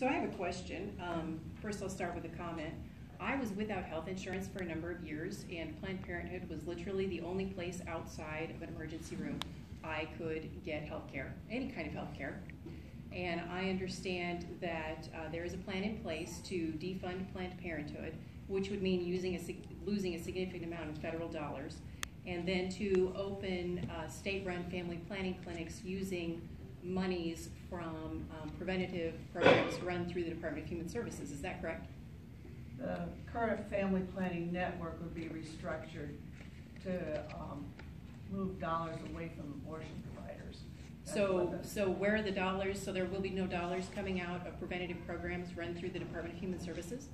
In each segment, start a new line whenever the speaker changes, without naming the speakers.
So I have a question. First I'll start with a comment. I was without health insurance for a number of years, and Planned Parenthood was literally the only place outside of an emergency room I could get health care, any kind of health care. And I understand that there is a plan in place to defund Planned Parenthood, which would mean losing a significant amount of federal dollars, and then to open state-run family planning clinics using monies from preventative programs run through the Department of Human Services. Is that correct?
The current family planning network would be restructured to move dollars away from abortion providers.
So where are the dollars? So there will be no dollars coming out of preventative programs run through the Department of Human Services?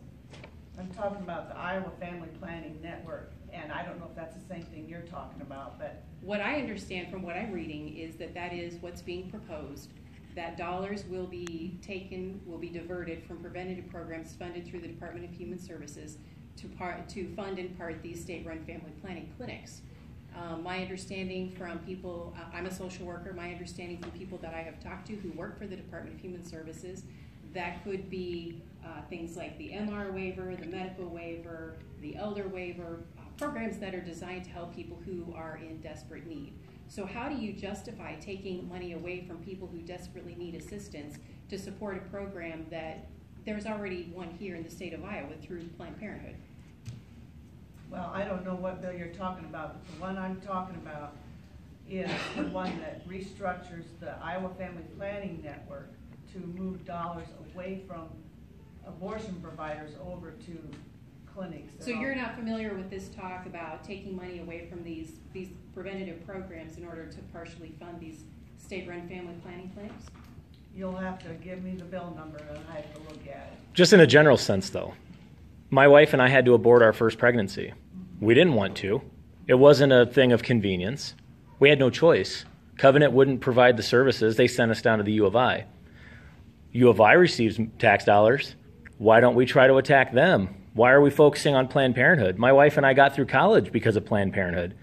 I'm talking about the Iowa Family Planning Network, and I don't know if that's the same thing you're talking about, but
what I understand from what I'm reading is that that is what's being proposed, that dollars will be diverted from preventative programs funded through the Department of Human Services to fund in part these state-run family planning clinics. My understanding from people, I'm a social worker, my understanding from people that I have talked to who work for the Department of Human Services, that could be things like the MR waiver, the medical waiver, the elder waiver, programs that are designed to help people who are in desperate need. So how do you justify taking money away from people who desperately need assistance to support a program that there's already one here in the state of Iowa through Planned Parenthood?
Well, I don't know what bill you're talking about, but the one I'm talking about is the one that restructures the Iowa Family Planning Network to move dollars away from abortion providers over to clinics.
So you're not familiar with this talk about taking money away from these preventative programs in order to partially fund these state-run family planning clinics?
You'll have to give me the bill number and I have to look at it.
Just in a general sense, though. My wife and I had to abort our first pregnancy. We didn't want to. It wasn't a thing of convenience. We had no choice. Covenant wouldn't provide the services. They sent us down to the U of I. U of I receives tax dollars. Why don't we try to attack them? Why are we focusing on Planned Parenthood? My wife and I got through college because of Planned Parenthood.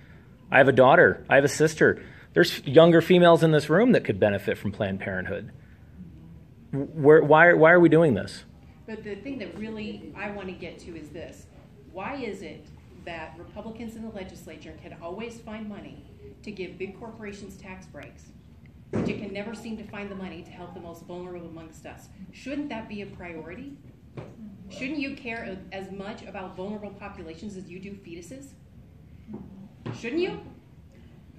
I have a daughter. I have a sister. There's younger females in this room that could benefit from Planned Parenthood. Why are we doing this?
But the thing that really I want to get to is this. Why is it that Republicans in the legislature can always find money to give big corporations tax breaks, but you can never seem to find the money to help the most vulnerable amongst us? Shouldn't that be a priority? Shouldn't you care as much about vulnerable populations as you do fetuses? Shouldn't you?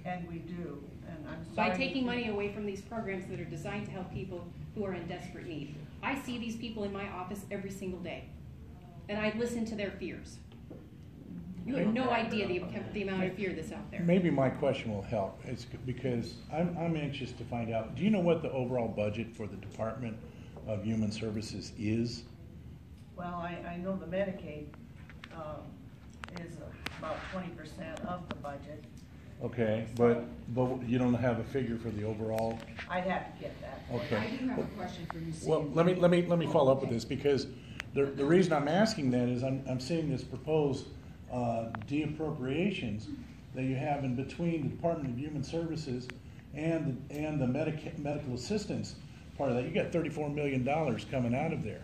And we do. And I'm sorry.
By taking money away from these programs that are designed to help people who are in desperate need. I see these people in my office every single day, and I listen to their fears. You have no idea the amount of fear that's out there.
Maybe my question will help. It's because I'm anxious to find out, do you know what the overall budget for the Department of Human Services is?
Well, I know the Medicaid is about 20% of the budget.
Okay, but you don't have a figure for the overall?
I'd have to get that.
Okay.
I do have a question for you, Steve.
Well, let me follow up with this, because the reason I'm asking that is I'm seeing this proposed de-appropriations that you have in between the Department of Human Services and the medical assistance part of that. You got $34 million coming out of there.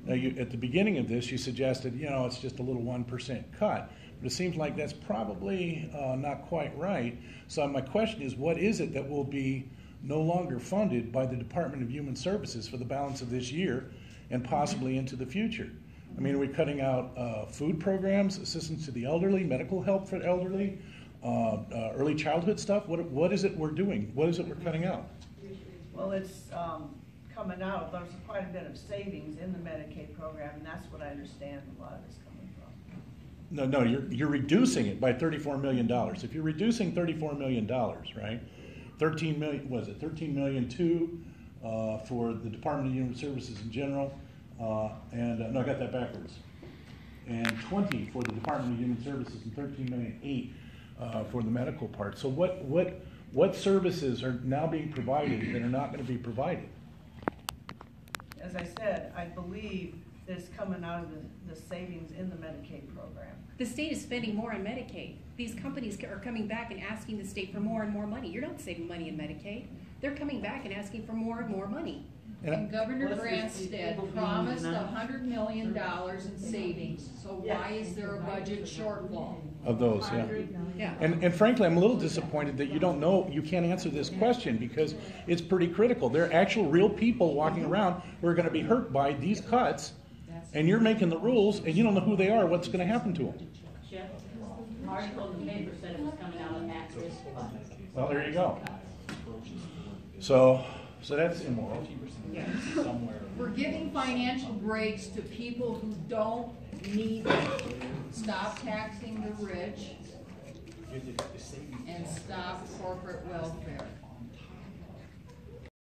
Now, at the beginning of this, you suggested, it's just a little 1% cut. But it seems like that's probably not quite right. So my question is, what is it that will be no longer funded by the Department of Human Services for the balance of this year and possibly into the future? I mean, are we cutting out food programs, assistance to the elderly, medical help for the elderly, early childhood stuff? What is it we're doing? What is it we're cutting out?
Well, it's coming out. There's quite a bit of savings in the Medicaid program, and that's what I understand a lot of it's coming from.
No, you're reducing it by $34 million. If you're reducing $34 million, right? 13 million, was it 13 million two for the Department of Human Services in general, no, I got that backwards. And 20 for the Department of Human Services and 13 million eight for the medical part. So what services are now being provided that are not going to be provided?
As I said, I believe it's coming out of the savings in the Medicaid program.
The state is spending more on Medicaid. These companies are coming back and asking the state for more and more money. You're not saving money in Medicaid. They're coming back and asking for more and more money.
And Governor Granstad promised $100 million in savings, so why is there a budget shortfall?
Of those, yeah.
Yeah.
And frankly, I'm a little disappointed that you don't know, you can't answer this question because it's pretty critical. There are actual real people walking around who are going to be hurt by these cuts, and you're making the rules, and you don't know who they are, what's going to happen to them.
Chef, an article in the paper said it was coming out of at-risk fund.
Well, there you go. So that's immoral.
We're giving financial breaks to people who don't need them. Stop taxing the rich and stop corporate welfare.